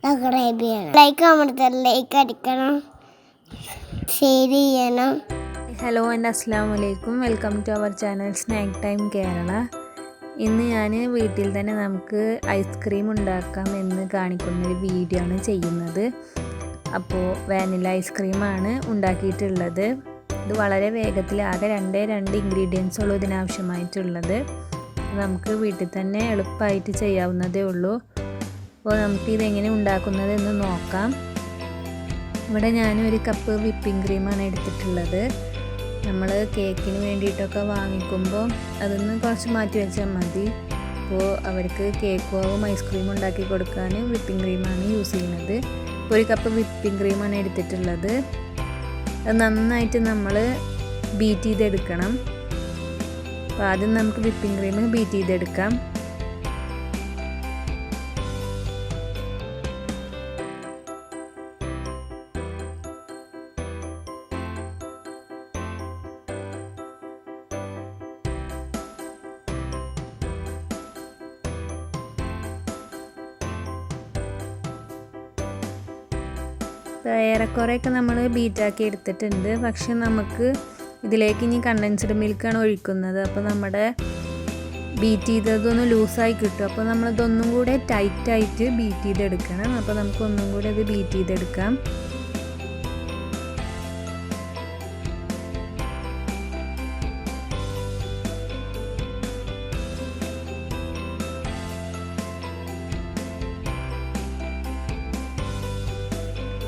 Subscribe ചെയ്യണം, like അടിക്കണം, share ചെയ്യണം. ഹലോ ആൻഡ് അസ്സലാമു അലൈക്കും. Welcome to our channel snack time Kerala. ഇന്ന് ഞാൻ വീട്ടിൽ തന്നെ നമുക്ക് ഐസ്ക്രീം ഉണ്ടാക്കാം എന്ന് കാണിക്കുന്നൊരു വീഡിയോ ആണ് ചെയ്യുന്നത്. അപ്പോൾ വാനില ഐസ്ക്രീമാണ് ഉണ്ടാക്കിയിട്ടുള്ളത്. ഇത് വളരെ വേഗത്തിൽ ആകെ രണ്ട് ഇൻഗ്രീഡിയൻസ് ഉള്ളൂ ഇതിനാവശ്യമായിട്ടുള്ളത്. നമുക്ക് വീട്ടിൽ തന്നെ എളുപ്പമായിട്ട് ചെയ്യാവുന്നതേ ഉള്ളൂ. അപ്പോൾ നമുക്ക് ഇതെങ്ങനെ ഉണ്ടാക്കുന്നത് എന്ന് നോക്കാം. ഇവിടെ ഞാനൊരു കപ്പ് വിപ്പിംഗ് ക്രീമാണ് എടുത്തിട്ടുള്ളത്. നമ്മൾ കേക്കിന് വേണ്ടിയിട്ടൊക്കെ വാങ്ങിക്കുമ്പോൾ അതൊന്ന് കുറച്ച് മാറ്റി വെച്ചാൽ മതി. അപ്പോൾ അവർക്ക് കേക്കും ഐസ്ക്രീമും ഉണ്ടാക്കി കൊടുക്കാൻ വിപ്പിംഗ് ക്രീമാണ് യൂസ് ചെയ്യുന്നത്. ഒരു കപ്പ് വിപ്പിംഗ് ക്രീമാണ് എടുത്തിട്ടുള്ളത്. അത് നന്നായിട്ട് നമ്മൾ ബീറ്റ് ചെയ്തെടുക്കണം. അപ്പോൾ ആദ്യം നമുക്ക് വിപ്പിംഗ് ക്രീം ബീറ്റ് ചെയ്തെടുക്കാം. ഏറെക്കുറെയൊക്കെ നമ്മൾ ബീറ്റാക്കി എടുത്തിട്ടുണ്ട്. പക്ഷെ നമുക്ക് ഇതിലേക്ക് ഇനി കണ്ടൻസ്ഡ് മിൽക്കാണ് ഒഴിക്കുന്നത്. അപ്പോൾ നമ്മുടെ ബീറ്റ് ചെയ്തതൊന്ന് ലൂസായി കിട്ടും. അപ്പോൾ നമ്മളിതൊന്നും കൂടെ ടൈറ്റായിട്ട് ബീറ്റ് ചെയ്തെടുക്കണം. അപ്പോൾ നമുക്ക് ഒന്നും കൂടെ അത് ബീറ്റ് ചെയ്തെടുക്കാം.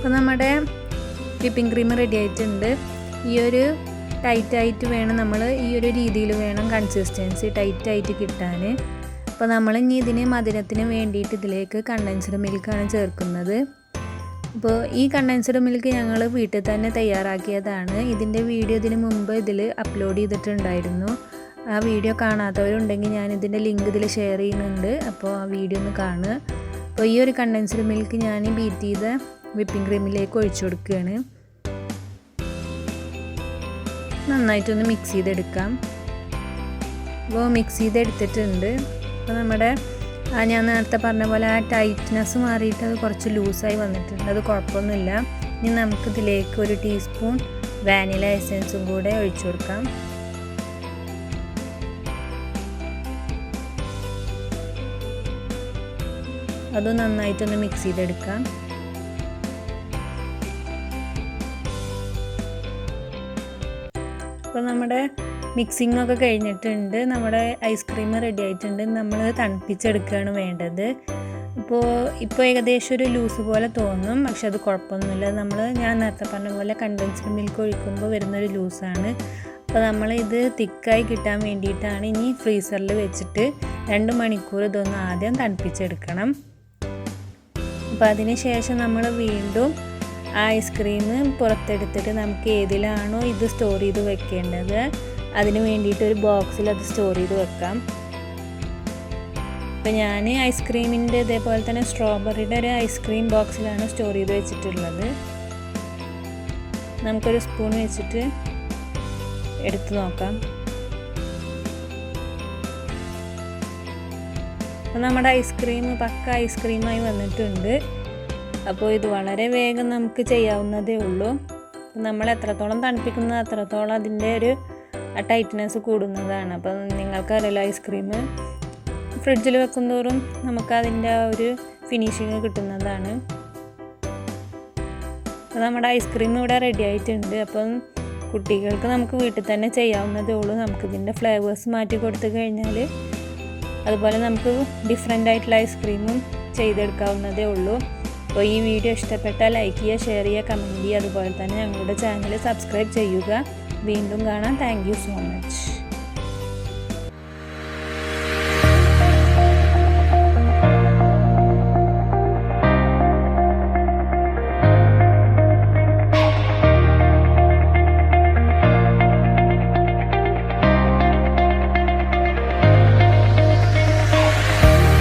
അപ്പോൾ നമ്മുടെ വിപ്പിംഗ് ക്രീം റെഡി ആയിട്ടുണ്ട്. ഈ ഒരു ടൈറ്റായിട്ട് വേണം, നമ്മൾ ഈ ഒരു രീതിയിൽ വേണം കൺസിസ്റ്റൻസി ടൈറ്റായിട്ട് കിട്ടാൻ. അപ്പോൾ നമ്മൾ ഇനി ഇതിന് മധുരത്തിന് വേണ്ടിയിട്ട് ഇതിലേക്ക് കണ്ടൻസ്ഡ് മിൽക്കാണ് ചേർക്കുന്നത്. അപ്പോൾ ഈ കണ്ടൻസ്ഡ് മിൽക്ക് ഞങ്ങൾ വീട്ടിൽ തന്നെ തയ്യാറാക്കിയതാണ്. ഇതിൻ്റെ വീഡിയോ ഇതിന് മുമ്പ് ഇതിൽ അപ്ലോഡ് ചെയ്തിട്ടുണ്ടായിരുന്നു. ആ വീഡിയോ കാണാത്തവരുണ്ടെങ്കിൽ ഞാൻ ഇതിൻ്റെ ലിങ്ക് ഇതിൽ ഷെയർ ചെയ്യുന്നുണ്ട്. അപ്പോൾ ആ വീഡിയോ ഒന്ന് കാണുക. അപ്പോൾ ഈ ഒരു കണ്ടൻസ്ഡ് മിൽക്ക് ഞാൻ ബീറ്റ് ചെയ്ത വിപ്പിംഗ് ക്രീമിലേക്ക് ഒഴിച്ചു കൊടുക്കുകയാണ്. നന്നായിട്ടൊന്ന് മിക്സ് ചെയ്തെടുക്കാം. അപ്പോൾ മിക്സ് ചെയ്തെടുത്തിട്ടുണ്ട്. അപ്പോൾ നമ്മുടെ ഞാൻ നേരത്തെ പറഞ്ഞ പോലെ ആ ടൈറ്റ്നെസ് മാറിയിട്ട് അത് കുറച്ച് ലൂസായി വന്നിട്ടുണ്ട്. അത് കുഴപ്പമൊന്നുമില്ല. ഇനി നമുക്കിതിലേക്ക് 1 ടീസ്പൂൺ വാനില എസൻസും കൂടെ ഒഴിച്ചു കൊടുക്കാം. അത് നന്നായിട്ടൊന്ന് മിക്സ് ചെയ്തെടുക്കാം. അപ്പോൾ നമ്മുടെ മിക്സിംഗ് ഒക്കെ കഴിഞ്ഞിട്ടുണ്ട്. നമ്മുടെ ഐസ്ക്രീം റെഡി ആയിട്ടുണ്ട്. നമ്മൾ തണുപ്പിച്ചെടുക്കുകയാണ് വേണ്ടത്. ഇപ്പോൾ ഏകദേശം ഒരു ലൂസ് പോലെ തോന്നും, പക്ഷെ അത് കുഴപ്പമൊന്നുമില്ല. ഞാൻ നേരത്തെ പറഞ്ഞ പോലെ കണ്ടൻസ്ഡ് മിൽക്ക് ഒഴിക്കുമ്പോൾ വരുന്നൊരു ലൂസാണ്. അപ്പോൾ നമ്മൾ ഇത് തിക്കായി കിട്ടാൻ വേണ്ടിയിട്ടാണ് ഇനി ഫ്രീസറിൽ വെച്ചിട്ട് 2 മണിക്കൂർ ഇതൊന്ന് ആദ്യം തണുപ്പിച്ചെടുക്കണം. അപ്പോൾ അതിന് ശേഷം നമ്മൾ വീണ്ടും ആ ഐസ്ക്രീം പുറത്തെടുത്തിട്ട് നമുക്ക് ഏതിലാണോ ഇത് സ്റ്റോർ ചെയ്ത് വെക്കേണ്ടത് അതിന് വേണ്ടിയിട്ട് ഒരു ബോക്സിൽ അത് സ്റ്റോർ ചെയ്ത് വെക്കാം. അപ്പോൾ ഞാൻ ഐസ്ക്രീമിൻ്റെ ഇതേപോലെ തന്നെ സ്ട്രോബെറിയുടെ ഒരു ഐസ്ക്രീം ബോക്സിലാണ് സ്റ്റോർ ചെയ്ത് വെച്ചിട്ടുള്ളത്. നമുക്കൊരു സ്പൂൺ വെച്ചിട്ട് എടുത്ത് നോക്കാം. അപ്പോൾ നമ്മുടെ ഐസ്ക്രീം പക്ക ഐസ്ക്രീമായി വന്നിട്ടുണ്ട്. അപ്പോൾ ഇത് വളരെ വേഗം നമുക്ക് ചെയ്യാവുന്നതേ ഉള്ളൂ. നമ്മൾ എത്രത്തോളം തണുപ്പിക്കുന്നത് അത്രത്തോളം അതിൻ്റെ ഒരു ടൈറ്റ്നെസ് കൂടുന്നതാണ്. അപ്പം നിങ്ങൾക്കറിയാലോ, ഐസ്ക്രീം ഫ്രിഡ്ജിൽ വെക്കുന്തോറും നമുക്കതിൻ്റെ ഒരു ഫിനിഷിങ് കിട്ടുന്നതാണ്. അപ്പോൾ നമ്മുടെ ഐസ്ക്രീം ഇവിടെ റെഡി ആയിട്ടുണ്ട്. അപ്പം കുട്ടികൾക്ക് നമുക്ക് വീട്ടിൽ തന്നെ ചെയ്യാവുന്നതേ ഉള്ളൂ. നമുക്കിതിൻ്റെ ഫ്ലേവേഴ്സ് മാറ്റി കൊടുത്തു കഴിഞ്ഞാൽ അതുപോലെ നമുക്ക് ഡിഫറെൻ്റ് ആയിട്ടുള്ള ഐസ്ക്രീമും ചെയ്തെടുക്കാവുന്നതേ ഉള്ളൂ. അപ്പോൾ ഈ വീഡിയോ ഇഷ്ടപ്പെട്ടാൽ ലൈക്ക് ചെയ്യുക, ഷെയർ ചെയ്യുക, കമൻറ്റ് ചെയ്യുക. അതുപോലെ തന്നെ ഞങ്ങളുടെ ചാനൽ സബ്സ്ക്രൈബ് ചെയ്യുക. വീണ്ടും കാണാം. Thank you so much.